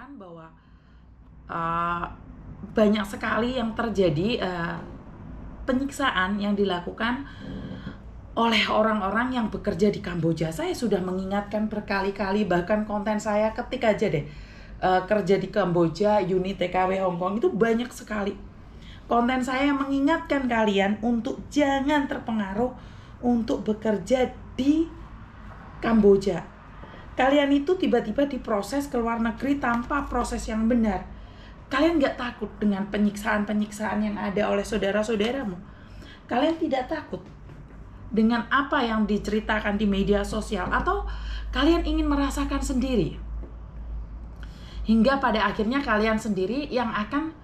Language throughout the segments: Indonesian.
mengatakan bahwa uh, banyak sekali yang terjadi penyiksaan yang dilakukan oleh orang-orang yang bekerja di Kamboja. Saya sudah mengingatkan berkali-kali, bahkan konten saya ketik aja deh kerja di Kamboja, unit TKW Hong Kong, itu banyak sekali konten saya yang mengingatkan kalian untuk jangan terpengaruh untuk bekerja di Kamboja. Kalian itu tiba-tiba diproses ke luar negeri tanpa proses yang benar. Kalian gak takut dengan penyiksaan-penyiksaan yang ada oleh saudara-saudaramu? Kalian tidak takut dengan apa yang diceritakan di media sosial? Atau kalian ingin merasakan sendiri? Hingga pada akhirnya kalian sendiri yang akan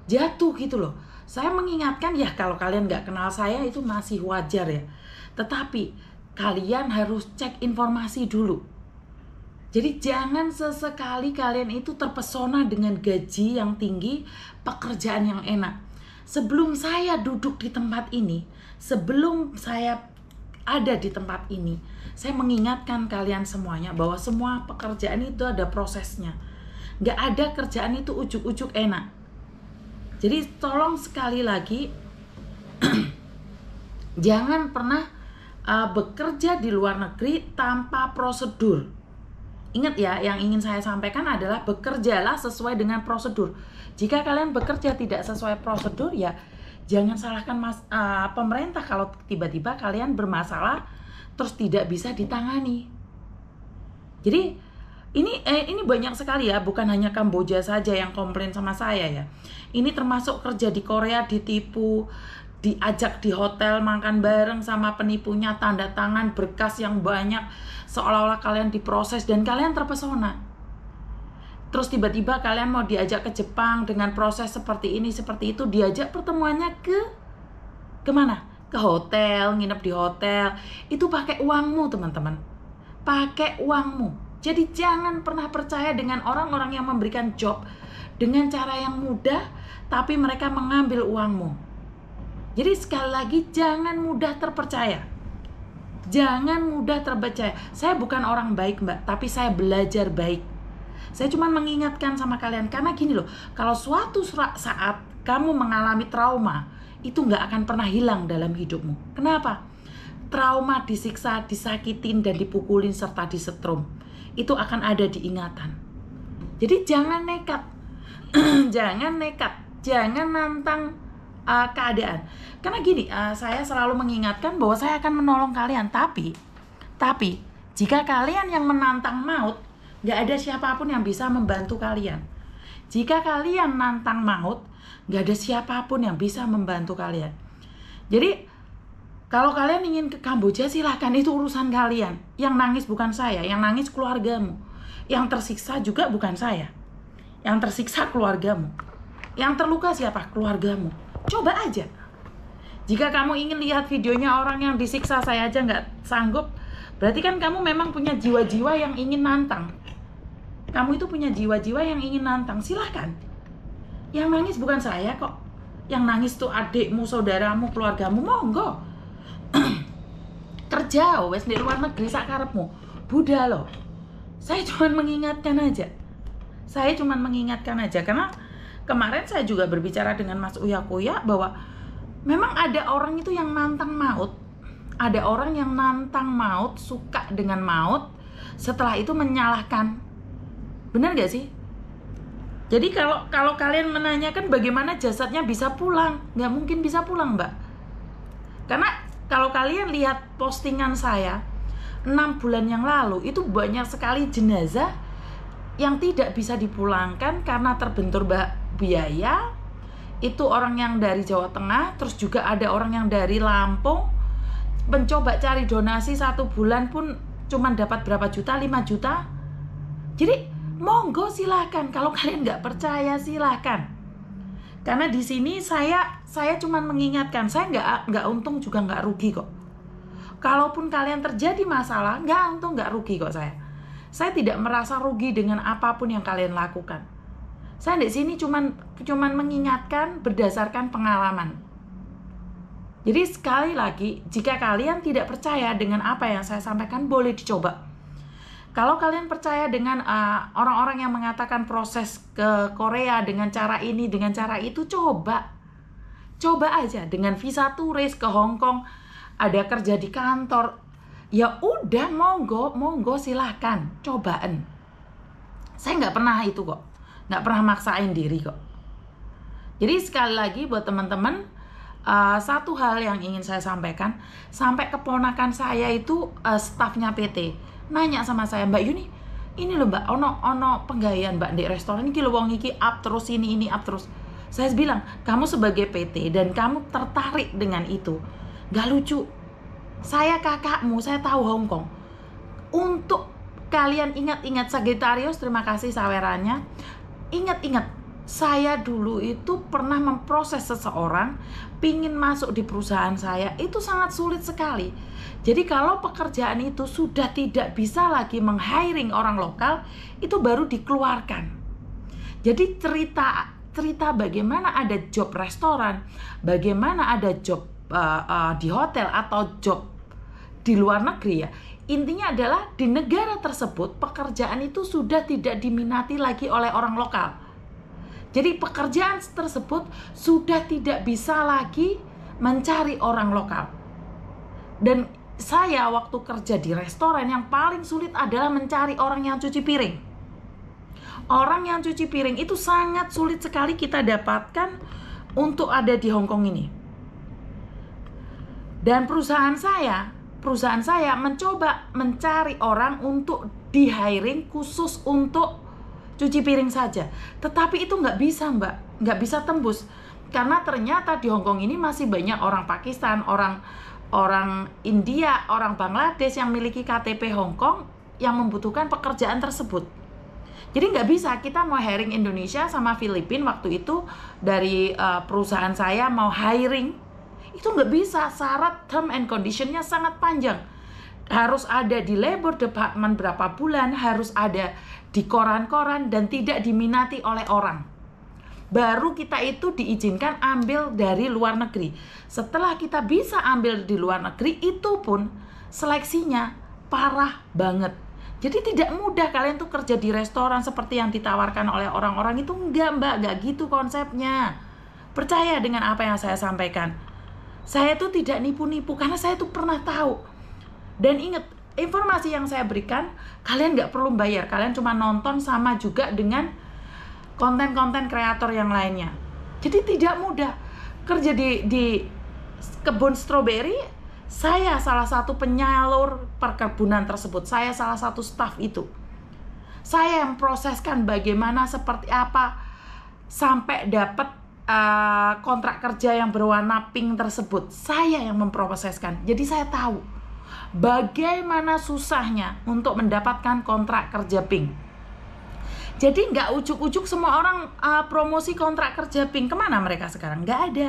jatuh gitu loh. Saya mengingatkan ya, kalau kalian gak kenal saya itu masih wajar ya. Tetapi kalian harus cek informasi dulu. Jadi jangan sesekali kalian itu terpesona dengan gaji yang tinggi, pekerjaan yang enak. Sebelum saya duduk di tempat ini, sebelum saya ada di tempat ini, saya mengingatkan kalian semuanya bahwa semua pekerjaan itu ada prosesnya. Gak ada kerjaan itu ujuk-ujuk enak. Jadi tolong sekali lagi, jangan pernah bekerja di luar negeri tanpa prosedur. Ingat ya, yang ingin saya sampaikan adalah bekerjalah sesuai dengan prosedur. Jika kalian bekerja tidak sesuai prosedur, ya jangan salahkan pemerintah kalau tiba-tiba kalian bermasalah terus tidak bisa ditangani. Jadi ini banyak sekali ya, bukan hanya Kamboja saja yang komplain sama saya ya. Ini termasuk kerja di Korea ditipu, diajak di hotel makan bareng sama penipunya, tanda tangan berkas yang banyak, seolah-olah kalian diproses dan kalian terpesona. Terus tiba-tiba kalian mau diajak ke Jepang dengan proses seperti ini, seperti itu, diajak pertemuannya ke mana? Ke hotel, nginep di hotel. Itu pakai uangmu teman-teman, pakai uangmu. Jadi jangan pernah percaya dengan orang-orang yang memberikan job dengan cara yang mudah, tapi mereka mengambil uangmu. Jadi sekali lagi, jangan mudah terpercaya. Jangan mudah terpercaya. Saya bukan orang baik mbak, tapi saya belajar baik. Saya cuma mengingatkan sama kalian, karena gini loh, kalau suatu saat kamu mengalami trauma, itu gak akan pernah hilang dalam hidupmu. Kenapa? Trauma, disiksa, disakitin, dan dipukulin, serta disetrum, itu akan ada di ingatan. Jadi jangan nekat. Jangan nekat. Jangan nantang keadaan. Karena gini, saya selalu mengingatkan bahwa saya akan menolong kalian. Tapi jika kalian yang menantang maut, gak ada siapapun yang bisa membantu kalian. Jika kalian nantang maut, gak ada siapapun yang bisa membantu kalian. Jadi kalau kalian ingin ke Kamboja, silahkan, itu urusan kalian. Yang nangis bukan saya, yang nangis keluargamu. Yang tersiksa juga bukan saya. Yang tersiksa keluargamu. Yang terluka siapa? Keluargamu. Coba aja. Jika kamu ingin lihat videonya orang yang disiksa, saya aja nggak sanggup, berarti kan kamu memang punya jiwa-jiwa yang ingin nantang. Kamu itu punya jiwa-jiwa yang ingin nantang, silahkan. Yang nangis bukan saya kok. Yang nangis tuh adikmu, saudaramu, keluargamu, monggo. Kerja wes di luar negeri sakarepmu. Buddha loh. Saya cuma mengingatkan aja. Karena kemarin saya juga berbicara dengan Mas Uya Kuya bahwa memang ada orang itu yang nantang maut. Ada orang yang nantang maut, suka dengan maut, setelah itu menyalahkan. Benar gak sih? Jadi kalau kalian menanyakan bagaimana jasadnya bisa pulang, nggak mungkin bisa pulang mbak. Karena kalau kalian lihat postingan saya 6 bulan yang lalu, itu banyak sekali jenazah yang tidak bisa dipulangkan karena terbentur biaya. Itu orang yang dari Jawa Tengah, terus juga ada orang yang dari Lampung, mencoba cari donasi 1 bulan pun cuma dapat berapa juta, 5 juta. Jadi monggo silahkan, kalau kalian nggak percaya silahkan. Karena di sini saya cuma mengingatkan, saya nggak untung juga nggak rugi kok. Kalaupun kalian terjadi masalah, nggak untung nggak rugi kok saya. Saya tidak merasa rugi dengan apapun yang kalian lakukan. Saya di sini cuman mengingatkan berdasarkan pengalaman. Jadi sekali lagi, jika kalian tidak percaya dengan apa yang saya sampaikan, boleh dicoba. Kalau kalian percaya dengan orang-orang yang mengatakan proses ke Korea dengan cara ini, dengan cara itu, coba aja dengan visa turis ke Hong Kong, ada kerja di kantor, ya udah monggo silahkan cobaan. Saya nggak pernah itu kok, nggak pernah maksain diri kok. Jadi sekali lagi buat teman-teman, satu hal yang ingin saya sampaikan, sampai keponakan saya itu stafnya PT nanya sama saya, Mbak Yuni, ini loh Mbak, ono penggayaan Mbak di restoran ini lho, wong iki up terus, ini up terus. Saya bilang, kamu sebagai PT dan kamu tertarik dengan itu, gak lucu. Saya kakakmu, saya tahu Hong Kong. Untuk kalian ingat-ingat Sagittarius, terima kasih sawerannya. Ingat-ingat, saya dulu itu pernah memproses seseorang pingin masuk di perusahaan saya, itu sangat sulit sekali. Jadi kalau pekerjaan itu sudah tidak bisa lagi meng-hiring orang lokal, itu baru dikeluarkan. Jadi cerita bagaimana ada job restoran, bagaimana ada job di hotel atau job di luar negeri ya. Intinya adalah di negara tersebut pekerjaan itu sudah tidak diminati lagi oleh orang lokal. Jadi pekerjaan tersebut sudah tidak bisa lagi mencari orang lokal. Dan saya waktu kerja di restoran yang paling sulit adalah mencari orang yang cuci piring. Orang yang cuci piring itu sangat sulit sekali kita dapatkan untuk ada di Hong Kong ini. Dan perusahaan saya mencoba mencari orang untuk di-hiring khusus untuk cuci piring saja. Tetapi itu nggak bisa Mbak, nggak bisa tembus. Karena ternyata di Hong Kong ini masih banyak orang Pakistan, orang India, orang Bangladesh yang memiliki KTP Hong Kong yang membutuhkan pekerjaan tersebut. Jadi nggak bisa kita mau hiring Indonesia sama Filipina waktu itu dari perusahaan saya mau hiring, itu nggak bisa. Syarat term and conditionnya sangat panjang. Harus ada di labor department berapa bulan, harus ada di koran-koran dan tidak diminati oleh orang. Baru kita itu diizinkan ambil dari luar negeri. Setelah kita bisa ambil di luar negeri, itu pun seleksinya parah banget. Jadi tidak mudah kalian tuh kerja di restoran seperti yang ditawarkan oleh orang-orang itu. Enggak Mbak, enggak gitu konsepnya. Percaya dengan apa yang saya sampaikan. Saya tuh tidak nipu-nipu karena saya tuh pernah tahu. Dan ingat, informasi yang saya berikan, kalian nggak perlu bayar. Kalian cuma nonton sama juga dengan konten-konten kreator yang lainnya. Jadi tidak mudah. Kerja di kebun stroberi, saya salah satu penyalur perkebunan tersebut. Saya salah satu staf itu. Saya yang proseskan bagaimana, seperti apa, sampai dapat kontrak kerja yang berwarna pink tersebut. Saya yang memproseskan. Jadi saya tahu bagaimana susahnya untuk mendapatkan kontrak kerja pink. Jadi nggak ujuk-ujuk semua orang promosi kontrak kerja pink. Kemana mereka sekarang? Nggak ada.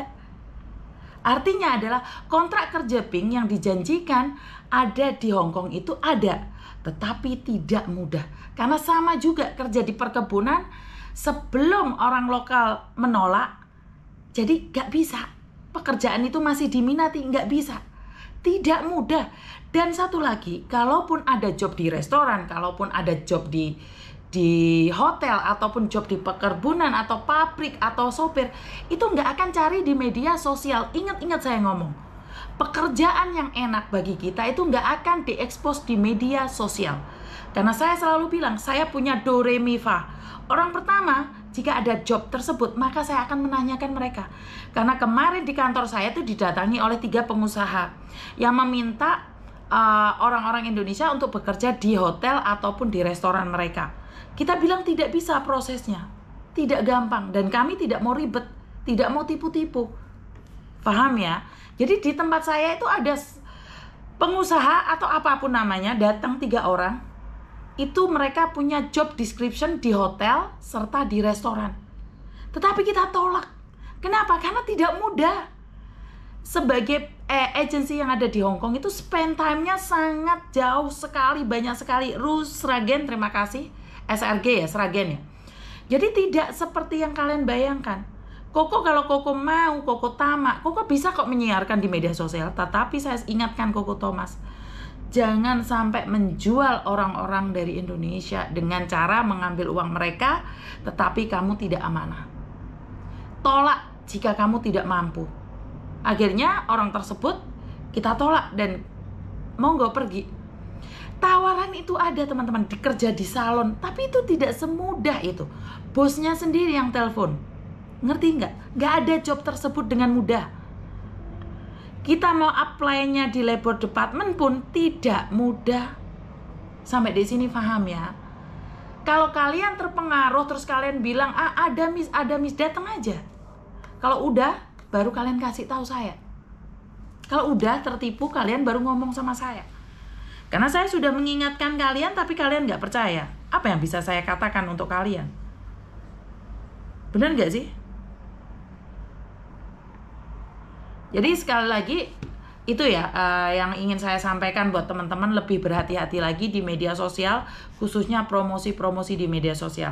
Artinya adalah kontrak kerja pink yang dijanjikan ada di Hong Kong itu ada. Tetapi tidak mudah. Karena sama juga kerja di perkebunan, sebelum orang lokal menolak, jadi nggak bisa. Pekerjaan itu masih diminati, nggak bisa. Tidak mudah. Dan satu lagi, kalaupun ada job di restoran, kalaupun ada job di hotel ataupun job di perkebunan atau pabrik atau sopir, itu nggak akan cari di media sosial. Ingat saya ngomong, pekerjaan yang enak bagi kita itu nggak akan diekspos di media sosial. Karena saya selalu bilang, saya punya do re mi fa. Orang pertama, jika ada job tersebut, maka saya akan menanyakan mereka. Karena kemarin di kantor saya itu didatangi oleh 3 pengusaha yang meminta orang-orang Indonesia untuk bekerja di hotel ataupun di restoran mereka. Kita bilang tidak bisa prosesnya, tidak gampang, dan kami tidak mau ribet, tidak mau tipu-tipu. Paham ya? Jadi di tempat saya itu ada pengusaha atau apapun namanya, datang 3 orang, itu mereka punya job description di hotel serta di restoran. Tetapi kita tolak. Kenapa? Karena tidak mudah. Sebagai agensi yang ada di Hong Kong itu spend time-nya sangat jauh sekali, banyak sekali. Rus Sragen, terima kasih. SRG ya, Sragen ya. Jadi tidak seperti yang kalian bayangkan. Koko kalau Koko mau, Koko tamak, Koko bisa kok menyiarkan di media sosial. Tetapi saya ingatkan Koko Thomas, Jangan sampai menjual orang-orang dari Indonesia dengan cara mengambil uang mereka, tetapi kamu tidak amanah. Tolak jika kamu tidak mampu. Akhirnya orang tersebut kita tolak dan monggo pergi. Tawaran itu ada teman-teman, dikerja di salon, tapi itu tidak semudah itu. Bosnya sendiri yang telepon. Ngerti nggak? Nggak ada job tersebut dengan mudah. Kita mau apply-nya di labor department pun tidak mudah. Sampai di sini paham ya? Kalau kalian terpengaruh terus kalian bilang, ada miss, datang aja. Kalau udah, baru kalian kasih tahu saya. Kalau udah tertipu, kalian baru ngomong sama saya. Karena saya sudah mengingatkan kalian, tapi kalian nggak percaya. Apa yang bisa saya katakan untuk kalian? Benar nggak sih? Jadi sekali lagi itu ya yang ingin saya sampaikan buat teman-teman, lebih berhati-hati lagi di media sosial, khususnya promosi-promosi di media sosial.